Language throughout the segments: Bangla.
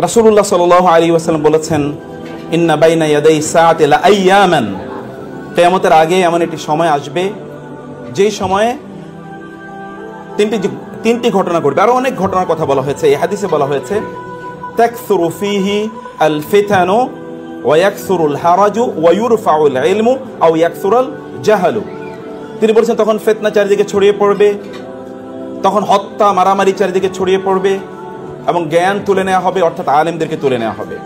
রাসূলুল্লাহ সাল্লাল্লাহু আলাইহি ওয়াসাল্লাম বলেছেন, ইন্না বাইনা ইয়াদাই সাআতি লা আইয়ামান, কিয়ামতের আগে এমন একটি সময় আসবে যেই সময়ে তিনটি ঘটনা ঘটবে। আরো অনেক ঘটনার কথা বলা হয়েছে, এই হাদিসে বলা হয়েছে তাকসুরু ফিহি আল ফিতানু ওয়া ইয়াকসুরুল হারাজু ওয়া ইউরফাউল ইলমু আও ইয়াকসুরুল জাহালু। তিনি বলেছেন তখন ফিতনা চারিদিকে ছড়িয়ে পড়বে, তখন হত্যা মারামারি চারিদিকে ছড়িয়ে পড়বে এবং জ্ঞান তুলে নেওয়া হবে, অর্থাৎ আলেমদেরকে তুলে নেওয়া হবে,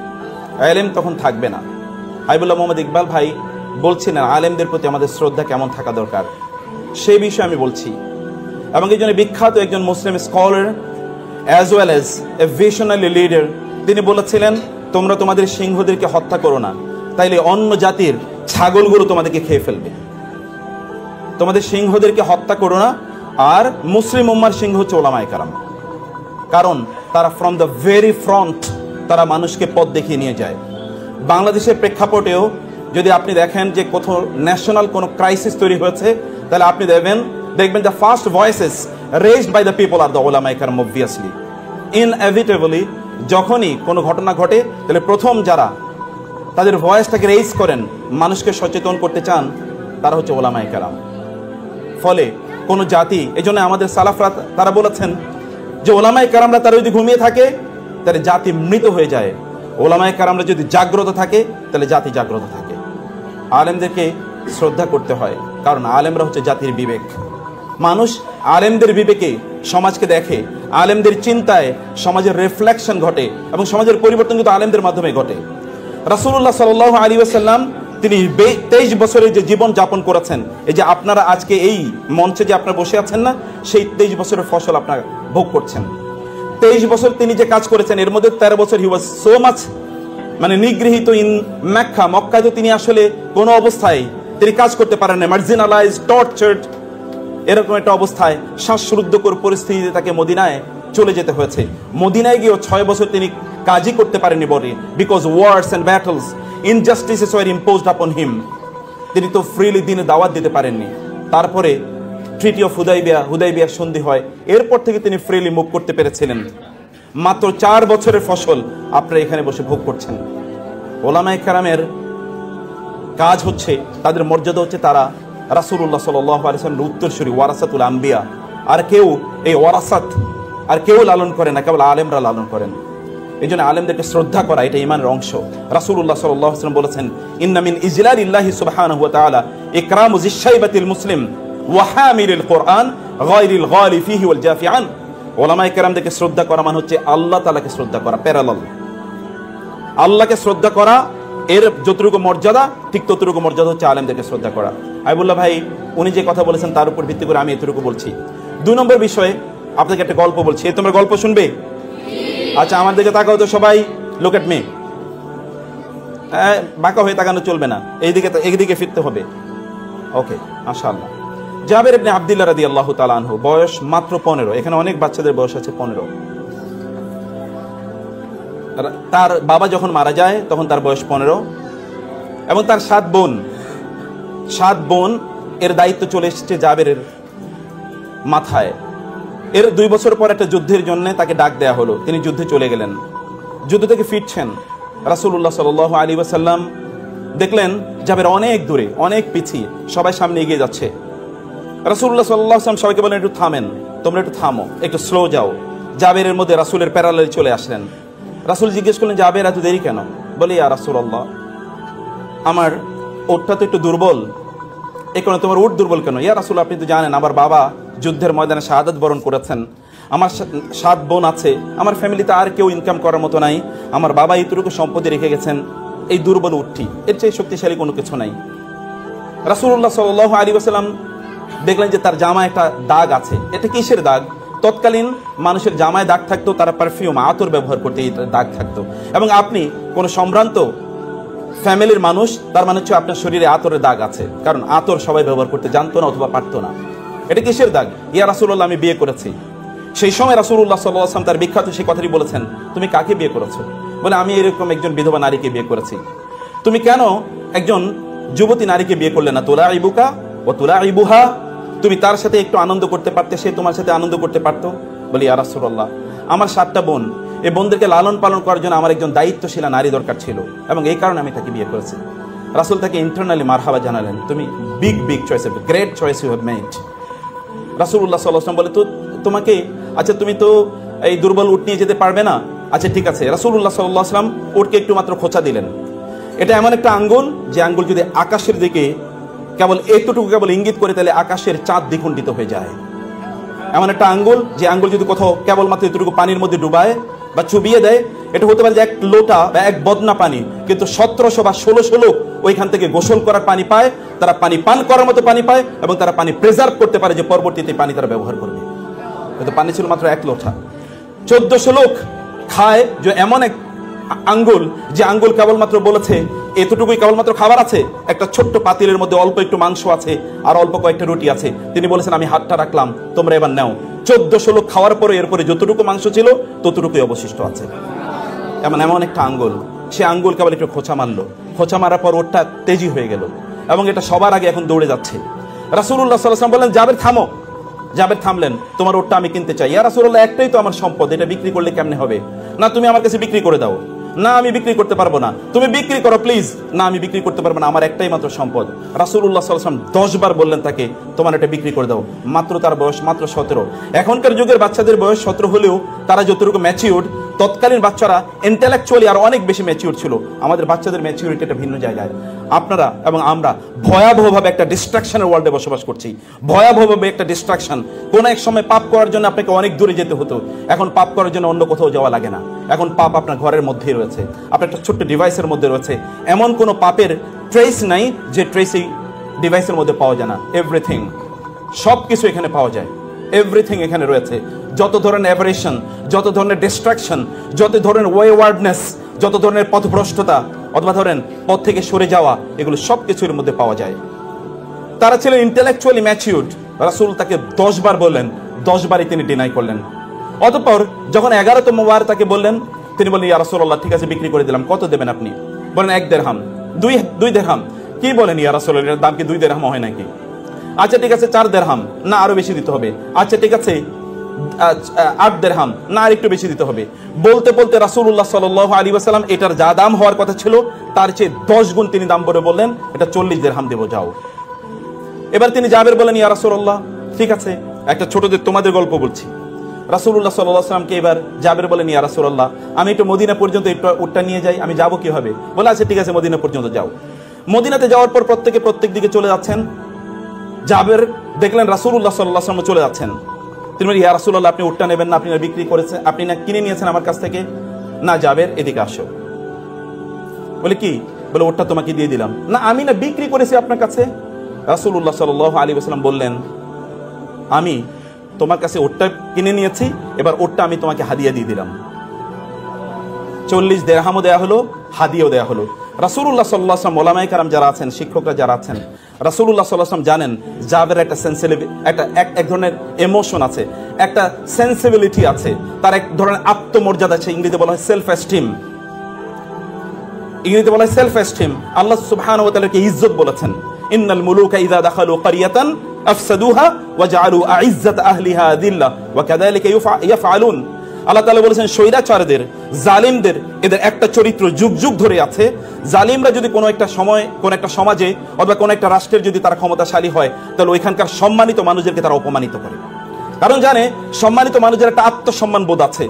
আলেম তখন থাকবে না। হাবিবুল্লাহ মোহাম্মদ ইকবাল ভাই বলছিলেন আলেমদের প্রতি আমাদের শ্রদ্ধা কেমন থাকা দরকার, সেই বিষয়ে আমি বলছি। এবং এই জন্য বিখ্যাত একজন Muslim scholar as well as a visionary leader, তিনি বলেছিলেন তোমরা তোমাদের সিংহদেরকে হত্যা করো না, তাইলে অন্য জাতির ছাগলগুলো তোমাদেরকে খেয়ে ফেলবে। তোমাদের সিংহদেরকে হত্যা করো না। আর মুসলিম উম্মার সিংহ হচ্ছে ওলামায়ে কেরাম, কারণ তারা ফ্রম দ্য ভেরি ফ্রন্ট তারা মানুষকে পথ দেখিয়ে নিয়ে যায়। বাংলাদেশের প্রেক্ষাপটেও যদি আপনি দেখেন যে কোথাও ন্যাশনাল কোনো ক্রাইসিস তৈরি হয়েছে, তাহলে আপনি দেখবেন the first voices raised by the people আর দ্য ওলামায়ে কেরাম। অবভিয়াসলি ইনএভিটেবলি যখনই কোনো ঘটনা ঘটে, তাহলে প্রথম যারা তাদের ভয়েসটাকে রেজ করেন, মানুষকে সচেতন করতে চান, তারা হচ্ছে ওলামায়ে কেরাম। ফলে কোনো জাতি, এই জন্য আমাদের সালাফরা তারা বলেছেন যে ওলামায়ে কেরামরা তারা যদি ঘুমিয়ে থাকে তাহলে জাতি মৃত হয়ে যায়, ওলামায়ে কেরামরা যদি জাগ্রত থাকে তাহলে জাতি জাগ্রত থাকে। আলেমদেরকে শ্রদ্ধা করতে হয়, কারণ আলেমরা হচ্ছে জাতির বিবেক। মানুষ আলেমদের বিবেকে সমাজকে দেখে, আলেমদের চিন্তায় সমাজের রিফ্লেকশন ঘটে এবং সমাজের পরিবর্তন কিন্তু আলেমদের মাধ্যমে ঘটে। রাসূলুল্লাহ সাল্লাল্লাহু আলাইহি ওয়াসাল্লাম তিনি 23 বছরের যে জীবন যাপন করেছেন, এই যে আপনারা আজকে এই মঞ্চে যে আপনারা বসে আছেন না, সেই 23 বছরের ফসল আপনারা ভোগ করছেন। 23 বছর তিনি যে কাজ করেছেন, এর মধ্যে 13 বছর হি ওয়াজ সো মাচ নিগৃহীত ইন মক্কা। মক্কায় তো তিনি আসলে কোনো অবস্থায় তিনি কাজ করতে পারেন না, মার্জিনালাইজ, টর্চার্ড, এরকম একটা অবস্থায় শ্বাসরুদ্ধকর পরিস্থিতিতে তাকে মদিনায় চলে যেতে হয়েছে। মদিনায় গিয়েও 6 বছর তিনি কাজই করতে পারেননি বলে, because wars and battles, injustices were imposed upon him. তিনি তো ফ্রিলি দিনে দাওয়াত দিতে পারেননি। তারপরে ট্রিটি অফ হুদাইবিয়া সন্ধি হয়, এরপর থেকে তিনি ফ্রিলি মুভ করতে পেরেছিলেন। মাত্র 4 বছরের ফসল আপনারা এখানে বসে ভোগ করছেন। ওলামায়ে কেরামের কাজ হচ্ছে, তাদের মর্যাদা হচ্ছে তারা রাসূলুল্লাহ সাল্লাল্লাহু আলাইহি ওয়াসাল্লামের উত্তরসূরি, ওয়ারাসাতুল আম্বিয়া। আর কেউ এই ওয়ারাসাত আর কেউ লালন করে না, কেবল আলেমরা লালন করেন। এই জন্য আলেমদেরকে শ্রদ্ধা করা এটা ঈমানের অংশ। রাসূলুল্লাহ সাল্লাল্লাহু আলাইহি ওয়াসাল্লাম বলেছেন, ইন্না মিন ইজলালিল্লাহি সুবহানাহু ওয়া তাআলা ইকরামু যিশাইবাতিল মুসলিম ওয়া হামিলিল কুরআন গায়রিল গালি ফিহি ওয়াল জাফিআন। ওলামায়ে কেরামদেরকে শ্রদ্ধা করা মানে হচ্ছে আল্লাহ তাআলাকে শ্রদ্ধা করা, প্যারালাল। আল্লাহকে শ্রদ্ধা করা এর যতটুকু মর্যাদা, ঠিক ততটুকু মর্যাদা হচ্ছে আলেমদেরকে শ্রদ্ধা করা। হাবিবুল্লাহ ভাই উনি যে কথা বলেছেন তার উপর ভিত্তি করে আমি এতটুকু বলছি। 2 নম্বর বিষয়ে আপনাকে একটা গল্প বলছি, তোমরা গল্প শুনবে? আচ্ছা, আমার দিকে তাকাও তো সবাই, লুক এট মি। বাঁকা হয়ে তাকানো চলবে না, এইদিকে ফিরতে হবে। ওকে, মাশাআল্লাহ। জাবের ইবনে আব্দুল্লাহ রাদিয়াল্লাহু তাআলা আনহু, বয়স মাত্র 15। এখানে অনেক বাচ্চাদের বয়স আছে 15। তার বাবা যখন মারা যায় তখন তার বয়স 15 এবং তার 7 বোন এর দায়িত্ব চলে এসেছে জাবেরের মাথায়। এর 2 বছর পর একটা যুদ্ধের জন্য তাকে ডাক দেয়া হলো, তিনি যুদ্ধে চলে গেলেন। যুদ্ধ থেকে ফিরছেন, রাসূলুল্লাহ সাল্লাল্লাহু আলাইহি ওয়াসাল্লাম দেখলেন জাবের অনেক দূরে, অনেক পিছিয়ে, সবাই সামনে এগিয়ে যাচ্ছে। রাসূলুল্লাহ সাল্লাল্লাহু আলাইহি ওয়াসাল্লাম সবাইকে বলেন, একটু থামেন, তোমরা একটু থামো, একটু স্লো যাও। জাবেরের মধ্যে রাসূলের প্যারালালে চলে আসলেন। রাসূল জিজ্ঞেস করলেন, জাবের এত দেরি কেন? বলে, ইয়া রাসূলুল্লাহ, আমার উটটা তো একটু দুর্বল। এই কারণে তোমার উট দুর্বল কেন? ইয়া রাসূল, আপনি তো জানেন আমার বাবা যুদ্ধের ময়দানে শাহাদাত বরণ করেছেন, আমার 7 বোন আছে, আমার ফ্যামিলিতে আর কেউ ইনকাম করার মতো নাই, আমার বাবা এইটুকু সম্পত্তি রেখে গেছেন, এই দুর্বল উটটি, এর চেয়ে শক্তিশালী কোনো কিছু নাই। রাসূলুল্লাহ সাল্লাল্লাহু আলাইহি ওয়াসাল্লাম দেখলেন যে তার জামায় একটা দাগ আছে। এটা কিসের দাগ? তৎকালীন মানুষের জামায় দাগ থাকতো, তারা পারফিউম, আতর ব্যবহার করতে এই দাগ থাকতো। এবং আপনি কোনো সম্ভ্রান্ত ফ্যামিলির মানুষ, তার মানে হচ্ছে আপনার শরীরে আতরের দাগ আছে, কারণ আতর সবাই ব্যবহার করতে জানতো না অথবা পারতো না। এটা কিসের দাগ? ইয়া রাসূলুল্লাহ, আমি বিয়ে করেছি। সেই সময় রাসূলুল্লাহ সাল্লাল্লাহু আলাইহি ওয়াসাল্লাম তার বিখ্যাত সেই কথাটি বলেছেন, তুমি কাকে বিয়ে করেছো? বলে, আমি এরকম একজন বিধবা নারীকে বিয়ে করেছি। তুমি কেন একজন যুবতী নারীকে বিয়ে করলে না? তুলাইবুকা ওয়া তুলাইবুহা, তুমি তার সাথে একটু আনন্দ করতে পারতে, সে তোমার সাথে আনন্দ করতে পারতো। বলি, ইয়া রাসূলুল্লাহ, আমার 7টা বোন, এই বোনদেরকে লালন পালন করার জন্য আমার একজন দায়িত্বশীলা নারী দরকার ছিল, এবং এই কারণে আমি তাকে বিয়ে করেছি। রাসূল তাকে ইন্টারনালি মারহাবা জানালেন, তুমি big choice, great choice you have made. রাসূলুল্লাহ সাল্লাল্লাহু আলাইহি ওয়াসাল্লাম বলে, তো তোমাকে, আচ্ছা তুমি তো এই দুর্বল উট নিয়ে যেতে পারবে না, আচ্ছা ঠিক আছে। রাসূলুল্লাহ সাল্লাল্লাহু আলাইহি ওয়াসাল্লাম উটকে একটু মাত্র খোঁচা দিলেন। এটা এমন একটা আঙ্গুল, যে আঙ্গুল যদি আকাশের দিকে কেবল এতটুকু কেবল ইঙ্গিত করে, তাহলে আকাশের চাঁদ দ্বিখণ্ডিত হয়ে যায়। এমন একটা আঙ্গুল, যে আঙ্গুল যদি কোথাও কেবলমাত্র এতটুকু পানির মধ্যে ডুবায় বা চুবিয়ে দেয়, এটা হতে পারে যে এক লোটা বা এক বদনা পানি, কিন্তু 1700 বা 1600 লোক ওইখান থেকে গোসল করার পানি পায়, তারা পানি পান করার মতো পানি পায়, এবং তারা পানি প্রিজার্ভ করতে পারে, যে পরবর্তীতে পানি তারা ব্যবহার করবে। কিন্তু পানি ছিল মাত্র এক লোটা, 1400 লোক খায়। যে এমন এক আঙ্গুল, যে আঙ্গুল কেবলমাত্র বলেছে এতটুকুই কেবলমাত্র খাবার আছে, একটা ছোট্ট পাতিলের মধ্যে অল্প একটু মাংস আছে আর অল্প কয়েকটা রুটি আছে, তিনি বলেছেন আমি হাতটা রাখলাম, তোমরা এবার নাও। 1400 লোক খাওয়ার পরে এরপরে যতটুকু মাংস ছিল ততটুকুই অবশিষ্ট আছে। এমন একটা আঙ্গুল, সে আঙ্গুল কেবল একটু খোঁচা মারলো, খোঁচা মারার পর ওটা তেজি হয়ে গেল, এবং এটা সবার আগে এখন দৌড়ে যাচ্ছে। রাসূলুল্লাহ সাল্লাল্লাহু আলাইহি ওয়াসাল্লাম বললেন, জাবের থামো। জাবের থামলেন, তোমার ওটটা আমি কিনতে চাই। ইয়া রাসূলুল্লাহ, একটাই তো আমার সম্পদ, এটা বিক্রি করলে কেমনে হবে? না, তুমি আমার কাছে বিক্রি করে দাও। না, আমি বিক্রি করতে পারবো না। তুমি বিক্রি করো প্লিজ। না, আমি বিক্রি করতে পারবো না, আমার একটাই মাত্র সম্পদ। রাসূলুল্লাহ সাল্লাল্লাহু আলাইহি ওয়াসাল্লাম 10 বার বললেন তাকে, তোমার এটা বিক্রি করে দাও। মাত্র তার বয়স মাত্র 17। এখনকার যুগের বাচ্চাদের বয়স 17 হলেও তারা যতটুকু ম্যাচিউরড, তৎকালীন বাচ্চারা ইন্টেলেকচুয়ালি আর অনেক বেশি ম্যাচিউর ছিল। আমাদের বাচ্চাদের ম্যাচিউরিটি একটা ভিন্ন জায়গায়। আপনারা এবং আমরা ভয়াবহভাবে একটা ডিস্ট্রাকশনের ওয়ার্ল্ডে বসবাস করছি, ভয়াবহভাবে একটা ডিস্ট্রাকশন। কোন এক সময় পাপ করার জন্য আপনাকে অনেক দূরে যেতে হতো, এখন পাপ করার জন্য অন্য কোথাও যাওয়া লাগে না। এখন পাপ আপনার ঘরের মধ্যেই রয়েছে, আপনার একটা ছোট্ট ডিভাইসের মধ্যে রয়েছে। এমন কোনো পাপের ট্রেস নাই যে ট্রেস এই ডিভাইসের মধ্যে পাওয়া যায় না। এভরিথিং, সব কিছু এখানে পাওয়া যায়, এভরিথিং এখানে রয়েছে। যত ধরনের অ্যাভারেশন, যত ধরনের ডিস্ট্রাকশন, যত ধরনের ওয়েওয়ার্ডনেস, যত ধরনের পথভ্রষ্টতা অথবা ধরেন পথ থেকে সরে যাওয়া, এগুলো সব কিছুর মধ্যে পাওয়া যায়। তারা ছিলেন ইন্টেলেকচুয়ালি ম্যাচিউরড। রাসূল তাকে 10 বার বললেন, 10 বারই তিনি ডিনাই করলেন। অতঃপর যখন 11তম বার তাকে বললেন, তিনি বললেন, ইয়া রাসূলুল্লাহ, ঠিক আছে বিক্রি করে দিলাম, কত দেবেন আপনি? বলেন 1 দিরহাম। 2 দিরহাম। কি বলেন ইয়া রাসূলুল্লাহ, এর দাম কি 2 দিরহাম হয় নাকি? আচ্ছা ঠিক আছে 4 দিরহাম। না, আরো বেশি দিতে হবে। আচ্ছা ঠিক আছে 8 দিরহাম। না, আর একটু বেশি দিতে হবে। বলতে বলতে রাসূলুল্লাহ সাল্লাল্লাহু আলাইহি ওয়াসাল্লাম এটার যা দাম হওয়ার কথা ছিল তার চেয়ে 10 গুণ তিনি দাম বলে বললেন, এটা 40 দিরহাম দেবো, যাও। এবার তিনি জাবের বলেন, ইয়া রাসূলুল্লাহ, ঠিক আছে, একটা ছোটদের তোমাদের গল্প বলছি। রাসূলুল্লাহ সাল্লাল্লাহু আলাইহি ওয়াসাল্লামকে এবার জাবের বলেন, ইয়া রাসূলুল্লাহ, আমি একটু মদিনা পর্যন্ত উটটা নিয়ে যাই, আমি যাবো কিভাবে? বলে, আচ্ছা ঠিক আছে, মদিনা পর্যন্ত যাও। মদিনাতে যাওয়ার পর প্রত্যেক দিকে চলে যাচ্ছেন। জাবের দেখলেন রাসূলুল্লাহ সাল্লাল্লাহু আলাইহি ওয়াসাল্লাম চলে যাচ্ছেন। তিনি বলেন, ইয়া রাসূলুল্লাহ, আপনি উটটা নেবেন না? আপনি না বিক্রি করেছেন, আপনি না কিনে নিয়েছেন আমার কাছ থেকে? না জাবের, এদিকে আসো। বলে কি? বলে উটটা তোমাকে দিয়ে দিলাম। না, আমি না বিক্রি করেছি আপনার কাছে। রাসূলুল্লাহ সাল্লাল্লাহু আলাইহি ওয়াসাল্লাম বললেন, আমি তোমার কাছে উটটা কিনে নিয়েছি, এবার উটটা আমি তোমাকে হাদিয়া দিয়ে দিলাম। 40 দিরহামও দেয়া হলো, হাদিয়াও দেয়া হলো। রাসূলুল্লাহ সাল্লাল্লাহু আলাইহি ওয়াসাল্লাম, ওলামায়ে কেরাম যারা আছেন, শিক্ষকরা যারা আছেন, রাসূলুল্লাহ সাল্লাল্লাহু আলাইহি ওয়াসাল্লাম জানেন জাবের একটা সেন্সিটিভ, এক ধরনের ইমোশন আছে, একটা সেন্সিবিলিটি আছে, তার এক ধরনের আত্মমর্যাদা আছে। ইংরেজিতে বলা হয় সেলফ এস্টিম। ইংরেজিতে বলা হয় সেলফ এস্টিম। আল্লাহ সুবহানাহু ওয়া তাআলা কে ইজ্জত বলেছেন, ইন্নাল মুলুকা ইযা দাখালু ক্বরিয়াতান আফসাদুহা ওয়া জাআলু আইজ্জাত আহলিহা যিল্লা ওয়া কাযালিকা ইয়াফআলুন। আল্লাহ তাআলা বলেছেন, স্বৈরাচারদের, জালিমদের, এদের একটা চরিত্র যুগ যুগ ধরে আছে। জালিমরা যদি কোনো একটা সময়, কোনো একটা সমাজে অথবা কোনো একটা রাষ্ট্রের যদি তারা ক্ষমতাশালী হয়, তাহলে ওইখানকার সম্মানিত মানুষদেরকে তারা অপমানিত করে। কারণ জানে সম্মানিত মানুষের একটা আত্মসম্মান বোধ আছে,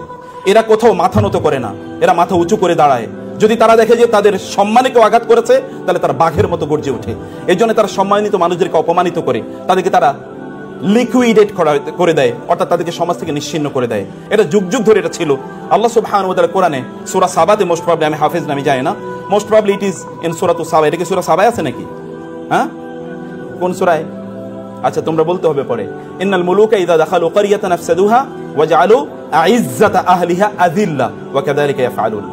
এরা কোথাও মাথা নত করে না, এরা মাথা উঁচু করে দাঁড়ায়। যদি তারা দেখে যে তাদের সম্মানে কেউ আঘাত করেছে, তাহলে তারা বাঘের মতো গর্জে ওঠে। এই জন্য তারা সম্মানিত মানুষদেরকে অপমানিত করে, তাদেরকে তারা লিকুইডেট করে দেয়, অর্থাৎ তাদেরকে সমাজ থেকে নিশ্চিহ্ন করে দেয়। এটা যুগ যুগ ধরে এটা ছিল। আল্লাহ সুবহানাহু ওয়া তাআলা কোরআনে সূরা সাবাতে, মোস্ট প্রবাবলি, আমি হাফেজ নামে যাই না, most probably it is in সূরাতু সাবা। এটা কি সূরা সাবায় আছে নাকি? হ্যাঁ, কোন সূরায়? আচ্ছা তোমরা বলতে হবে পরে। ইন্নাল মুলুকা ইযা দাখালু ক্বরিয়াতান আফসাদুহা ওয়া জাআলু আইজ্জাতা আহলিহা আযিল্লা ওয়া কাযালিকা ইয়াফআলুন।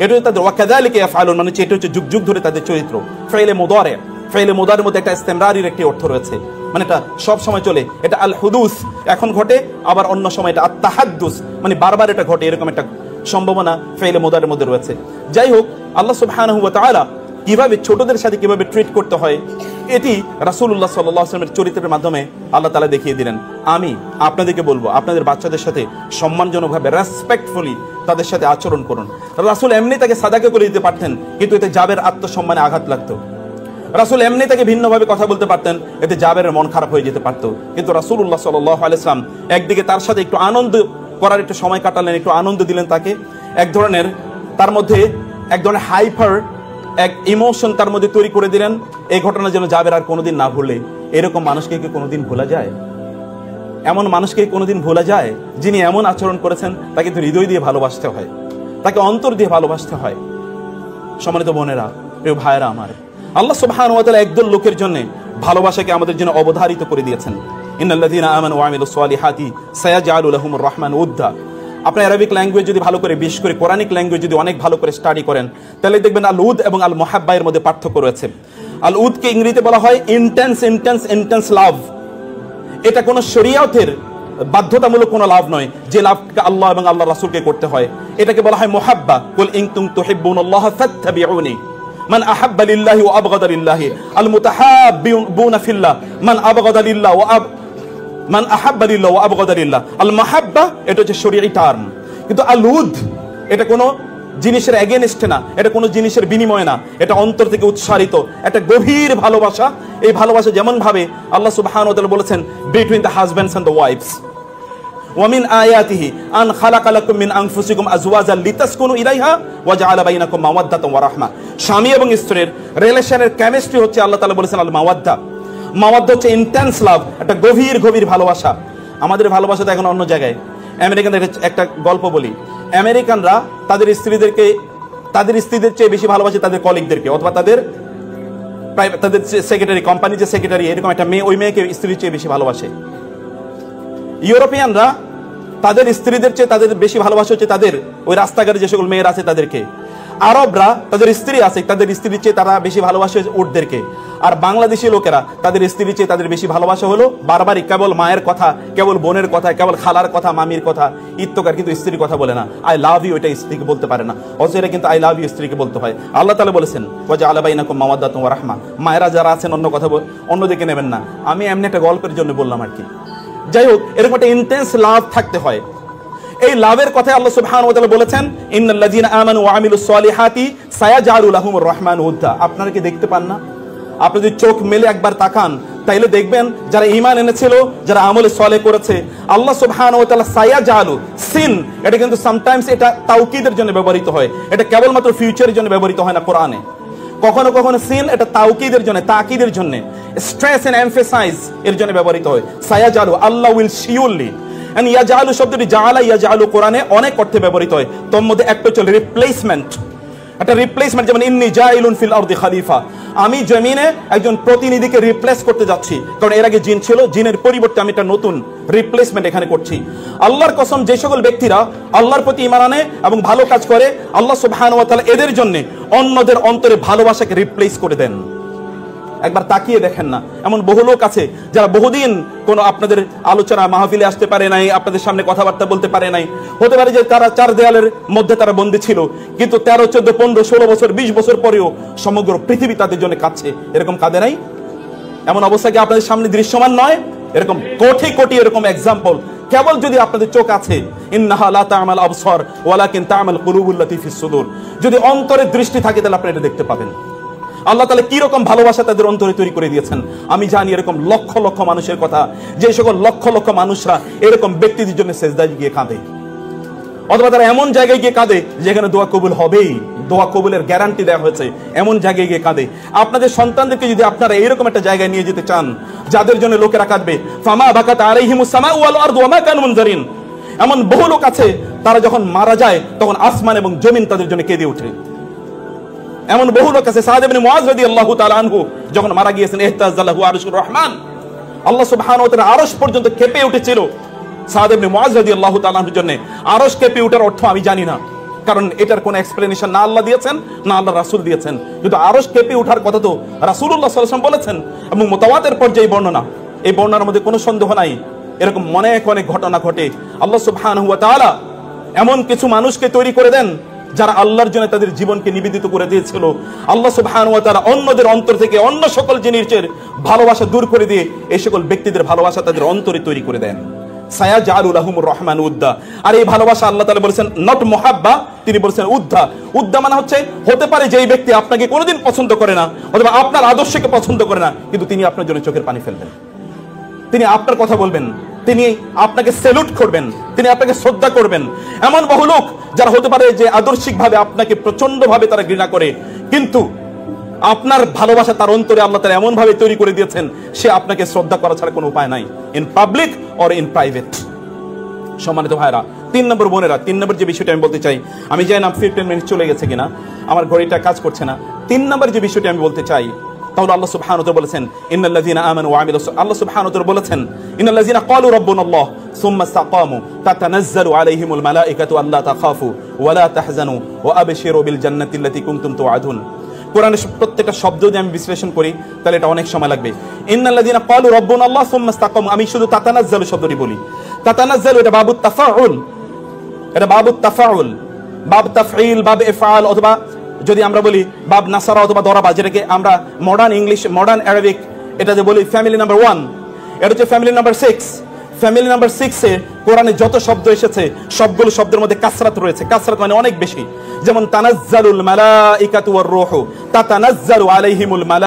এটা তাদের ওয়া কাযালিকা ইয়াফআলুন মানে এটা হচ্ছে যুগ যুগ ধরে তাদের চরিত্র। ফাইলে মুদারি, ফাইলে মুদারির মধ্যে একটা ইস্তেমরারির একটি অর্থ রয়েছে, মানে এটা সব সময় চলে। এটা আল হুদুস, এখন ঘটে, আবার অন্য সময় এটা আত-তাহাদ্দুস, মানে বারবার এটা ঘটে, এরকম একটা সম্ভাবনা ফাইলে মুদারির মধ্যে রয়েছে। যাই হোক, আল্লাহ সুবহানাহু ওয়া তাআলা কিভাবে ছোটদের সাথে কিভাবে ট্রিট করতে হয়, এটি রাসূলুল্লাহ সাল্লাল্লাহু আলাইহি ওয়াসাল্লামের চরিত্রের মাধ্যমে আল্লাহ তাআলা দেখিয়ে দিলেন। আমি আপনাদেরকে বলবো, আপনাদের বাচ্চাদের সাথে সম্মানজনকভাবে রেসপেক্টফুলি তাদের সাথে আচরণ করুন। রাসূল এমনি তাকে সাদাকে করে দিতে পারতেন, কিন্তু এতে জাবের আত্মসম্মানে আঘাত লাগতো। রাসূল এমনি তাকে ভিন্নভাবে কথা বলতে পারতেন, এতে জাবেরের মন খারাপ হয়ে যেতে পারতো। কিন্তু রাসূলুল্লাহ সাল্লাল্লাহু আলাইহি ওয়াসাল্লাম একদিকে তার সাথে একটু আনন্দ করার একটু সময় কাটালেন, একটু আনন্দ দিলেন তাকে, এক ধরনের তার মধ্যে এক ধরনের হাইপার এক ইমোশন তার মধ্যে তৈরি করে দিলেন। এই ঘটনা যেন জাবের আর কোনোদিন না ভুলে। এরকম মানুষকে কি কোনোদিন ভোলা যায়? এমন মানুষকে কোনোদিন ভোলা যায় যিনি এমন আচরণ করেছেন? তাকে তো হৃদয় দিয়ে ভালোবাসতে হয়, তাকে অন্তর দিয়ে ভালোবাসতে হয়। সম্মানিত বোনেরা, প্রিয় ভাইয়েরা আমার, আল্লাহ সুবহানাহু ওয়া তাআলা একদল লোকের জন্য ভালোবাসাকে আমাদের জন্য অবধারিত করে দিয়েছেন। ইন্নাল্লাযীনা আমানু ওয়া আমিলুস সালিহাতি সায়াজআলু লাহুমুর রাহমানু উদ্দা। আপনি আরবিক ল্যাঙ্গুয়েজ যদি ভালো করে, বিশেষ করে কোরআনিক ল্যাঙ্গুয়েজ যদি অনেক ভালো করে স্টাডি করেন, তাহলে দেখবেন আল উদ এবং আল মুহাব্বা এর মধ্যে পার্থক্য রয়েছে। আল উদকে ইংরেজিতে বলা হয় ইন্টেন্স লাভ। এটা কোনো শরীয়তের বাধ্যতামূলক কোনো লাভ নয়, যে লাভকে আল্লাহ এবং আল্লাহ রাসূলকে করতে হয়। এটাকে বলা হয় মুহাব্বা। কুল ইন কুনতুম তুহিব্বুনাল্লাহ ফাত্তাবিউনি মান আহাব্বা লিল্লাহি ওয়া আবগাদা লিল্লাহি আল মুতাহাব্বিউনা ফিল্লাহ মান আবগাদা লিল্লাহ ওয়া মান আহাব্বা লিল্লাহ ওয়া আবগাদা লিল্লাহ। আল মুহাব্বা এটা হচ্ছে শরীয়ী টার্ম, কিন্তু আল উদ এটা কোনো জিনিসের এগেইনস্ট না, এটা কোনো জিনিসের বিনিময় না, এটা অন্তর থেকে উৎসারিত একটা গভীর ভালোবাসা। এই ভালোবাসা যেমন ভাবে আল্লাহ সুবহানাহু ওয়া তাআলা বলেছেন between the husbands and the wives, ওয়া মিন আয়াতিহি আন খালাকা লাকুম মিন আনফুসিকুম আজওয়াজান লিতাসকুনু ইলাইহা ওয়া জাআলা বাইনাকুম মাওয়াদ্দাতান ওয়া রাহমা। স্বামী এবং স্ত্রীর রিলেশনের কেমিস্ট্রি হচ্ছে আল্লাহ তাআলা বলেছেন আল মাওয়াদ্দা। মাওয়াদ্দা হচ্ছে ইন্টেন্স লাভ, একটা গভীর গভীর ভালোবাসা। আমাদের ভালোবাসা তো এখন অন্য জায়গায়। আমেরিকানদের একটা গল্প বলি, আমেরিকানরা তাদের স্ত্রীদের চেয়ে বেশি ভালোবাসে তাদের কলিগদেরকে, অথবা তাদের সেক্রেটারি, কোম্পানি যে সেক্রেটারি, এরকম একটা মেয়ে, ওই মেয়েকে স্ত্রীর চেয়ে বেশি ভালোবাসে। ইউরোপিয়ানরা তাদের স্ত্রীদের চেয়ে তাদের বেশি ভালোবাসা হচ্ছে তাদের ওই রাস্তাঘাটে যে সকল মেয়েরা আছে তাদেরকে। আরবরা তাদের স্ত্রী আছে, তাদের স্ত্রীর চেয়ে তারা বেশি ভালোবাসে উটদেরকে। আর বাংলাদেশি লোকেরা তাদের স্ত্রীর চেয়ে তাদের বেশি ভালোবাসা হলো বারবারই কেবল মায়ের কথা, কেবল বোনের কথা, কেবল খালার কথা, মামির কথা, ইত্তকার, কিন্তু স্ত্রীর কথা বলে না। আই লাভ ইউ এটা স্ত্রীকে বলতে পারে না, অথচ এটা কিন্তু আই লাভ ইউ স্ত্রীকে বলতে হয়। আল্লাহ তাআলা বলেছেন ওয়া জাআলা বাইনাকুম মাওয়াদ্দাতান ওয়া রাহমা। মায়েরা যারা আছেন অন্য কথা অন্যদিকে নেবেন না, আমি এমনি একটা গল্পের জন্য বললাম আর কি। যাই হোক, এরকম একটা ইন্টেন্স লাভ থাকতে হয়। এই লাভের কথা আল্লাহ সুবহানাহু ওয়া তাআলা বলেছেন ইন্নাল্লাযীনা আমানু ওয়া আমিলুস সালিহাতি সায়াজআলু লাহুমুর রাহমানু উদ্দা। আপনারা কি দেখতে পান না? আপনি যদি চোখ মেলে একবার তাকান, তাইলে দেখবেন যারা ঈমান এনেছিল, যারা আমলে সালেহ করেছে, আল্লাহ সুবহানাহু ওয়া তাআলা সায়াজআলু, সিন এটা কিন্তু সামটাইমস এটা তাওকীদের জন্য ব্যবহৃত হয়, এটা কেবলমাত্র ফিউচারের জন্য ব্যবহৃত হয় না কোরআনে। কখনো কখনো সিন এটা তাওকীদের জন্য, তাকিদের জন্য, স্ট্রেস এন্ড এমফাসাইজ এর জন্য ব্যবহৃত হয়। সায়াজআলু, আল্লাহ উইল শিওরলি। এন্ড ইয়াজআলু শব্দটি জাআলা ইয়াজআলু কোরআনে অনেক অর্থে ব্যবহৃত হয়। তোর মধ্যে একটা হচ্ছে রিপ্লেসমেন্ট, একটা রিপ্লেসমেন্ট। যেমন ইন্নী জাইলুন ফিল আরদি খলিফা, আমি জমিনে একজন প্রতিনিধিকে রিপ্লেস করতে যাচ্ছি, কারণ এর আগে জিন ছিল, জিনের পরিবর্তে আমি একটা নতুন রিপ্লেসমেন্ট এখানে করছি। আল্লাহর কসম, যে সকল ব্যক্তিরা আল্লাহর প্রতি ঈমান আনে এবং ভালো কাজ করে, আল্লাহ সুবহানাহু ওয়া তাআলা এদের জন্য অন্যদের অন্তরে ভালোবাসাকে রিপ্লেস করে দেন। একবার তাকিয়ে দেখেন না, এমন বহু লোক আছে যারা বহুদিন কোনো আপনাদের আলোচনা মাহফিলে আসতে পারে নাই, আপনাদের সামনে কথাবার্তা বলতে পারে নাই। হতে পারে যে তারা চার দেয়ালের মধ্যে তারা বন্দী ছিল, কিন্তু 13, 14, 15, 16 বছর, 20 বছর পরেও সমগ্র পৃথিবী তাদের জন্য কাঁদছে। এরকম কাঁদে নাই? এমন অবস্থা কি আপনাদের সামনে দৃশ্যমান নয়? এরকম কোটি কোটি এরকম এক্সাম্পল। কেবল যদি আপনাদের চোখ আছে, ইন্নাহা লা তা'মাল আবসার ওয়ালাকিন তা'মাল কুলুবুল লাতী ফিস সুদূর, যদি অন্তরের দৃষ্টি থাকে তাহলে আপনি এটা দেখতে পাবেন। আল্লাহ তাআলা কি রকম ভালোবাসা তাদের অন্তরে তৈরি করে দিয়েছেন। আমি জানি এরকম লক্ষ লক্ষ মানুষের কথা, যে সকল লক্ষ লক্ষ মানুষরা এরকম ব্যক্তিদের জন্য সেজদায় গিয়ে কাঁদে, অথবা তারা এমন জায়গায় গিয়ে কাঁদে যেখানে দোয়া কবুল হবেই, দোয়া কবুলের গ্যারান্টি দেওয়া হয়েছে, এমন জায়গায় গিয়ে কাঁদে। আপনাদের সন্তানদেরকে যদি আপনারা এরকম একটা জায়গায় নিয়ে যেতে চান যাদের জন্য লোকেরা কাঁদবে, ফামা বাকাত আলাইহিমুস সামাউ ওয়াল আরদু ওয়া মা কানু মুনজারিন, এমন বহু লোক আছে তারা যখন মারা যায় তখন আসমান এবং জমিন তাদের জন্য কেঁদে ওঠে। এমন বহু লোক আছে, সাদ ইবনে মুআজ রাদিয়াল্লাহু তাআলা আনহু যখন মারা গিয়েছেন, ইহতাযাল্লাহু আরশুর রহমান, আল্লাহ সুবহানাহু ওয়া তাআলা আরশ পর্যন্ত কেঁপে উঠেছিল সাদ ইবনে মুআজ রাদিয়াল্লাহু তাআলা আনহুর জন্য। আরশ কেঁপে ওঠার অর্থ আমি জানি না, কারণ এটার কোনো এক্সপ্লেনেশন না আল্লাহ দিয়েছেন না আল্লাহ রাসূল দিয়েছেন, কিন্তু আরশ কেঁপে ওঠার কথা তো রাসূলুল্লাহ সাল্লাল্লাহু আলাইহি ওয়াসাল্লাম বলেছেন এবং মুতাওয়াতির পর্যায়ে বর্ণনা। এই বর্ণনার মধ্যে কোনো সন্দেহ নাই, এরকম অনেক অনেক ঘটনা ঘটে। আল্লাহ সুবহানাহু ওয়া তাআলা এমন কিছু মানুষকে তৈরি করে দেন যারা আল্লাহর জন্য তাদের জীবনকে নিবেদিত করে দিয়েছিল, আল্লাহ সুবহানাহু ওয়া তাআলা অন্যদের অন্তর থেকে অন্য সকল জিনিসের ভালোবাসা দূর করে দিয়ে এই সকল ব্যক্তিদের ভালোবাসা তাদের অন্তরে তৈরি করে দেন। সায়াজআলু লাহুমুর রহমান উদ্দা। আর এই ভালোবাসা আল্লাহ তাআলা বলেছেন নট মুহাব্বা, তিনি বলেছেন উদ্দা। উদ্দা মানে হচ্ছে, হতে পারে যে এই ব্যক্তি আপনাকে কোনোদিন পছন্দ করে না অথবা আপনার আদর্শকে পছন্দ করে না, কিন্তু তিনি আপনার জন্য চোখের পানি ফেলবেন, তিনি আপনার কথা বলবেন, তিনি আপনাকে স্যালুট করবেন, তিনি আপনাকে শ্রদ্ধা করবেন। এমন বহু লোক যারা হতে পারে যে আদর্শিকভাবে আপনাকে প্রচন্ডভাবে তারা ঘৃণা করে, কিন্তু আপনার ভালোবাসা তার অন্তরে আল্লাহ তাআলা এমন ভাবে তৈরি করে দিয়েছেন, সে আপনাকে শ্রদ্ধা করা ছাড়া কোনো উপায় নাই, in public or in private. সম্মানিত ভাইরা, 3 নম্বর বোনেরা, 3 নম্বর যে বিষয়টা আমি বলতে চাই, আমি জানি না 15 মিনিট চলে গেছে কিনা, আমার ঘড়িটা কাজ করছে না। 3 নম্বর যে বিষয়টা আমি বলতে চাই, তাহলে আল্লাহ সুবহানাহু ওয়া তাআলা বলেছেন ইন্নাল্লাযীনা আমানু ওয়া আমিলুস, আল্লাহ সুবহানাহু ওয়া তাআলা বলেছেন ইন্নাল্লাযীনা ক্বালু রাব্বুনাল্লাহ সুম্মা ইসতাকামু তাতানাজ্জালু আলাইহিমুল মালায়েকাতু আল্লা তাখাফু ওয়া লা তাহজানু ওয়া আবশিরু বিল জান্নাতিল্লাতী কুনতুম তুআদুন। কোরআনের প্রত্যেকটা শব্দ যদি আমি বিশ্লেষণ করি তাহলে এটা অনেক সময় লাগবে। ইন্নাল্লাযীনা ক্বালু রাব্বুনাল্লাহ সুম্মা ইসতাকামু, আমি শুধু তাতানাজ্জালু শব্দটি বলি। তাতানাজ্জালু এটা বাবুত তাফাউল, এটা বাবুত তাফাউল, বাব তাফঈল, বাব ইফআল, অথবা যদি আমরা বলি বাব নাসারা অথবা দরাবা, যেটাকে আমরা মডার্ন ইংলিশ, মডার্ন আরবিক এটা যে বলি ফ্যামিলি নাম্বার 1, এটা হচ্ছে ফ্যামিলি নাম্বার 6। ফ্যামিলি নাম্বার 6 এ কোরআনে যত শব্দ এসেছে সবগুলো শব্দের মধ্যে কাসরাত রয়েছে। কাসরাত মানে অনেক বেশি, যেমন তানাজ্জালুল মালাইকাতু ওয়ার রূহু, তাতানাজ্জালু আলাইহিমুল মালাইকা।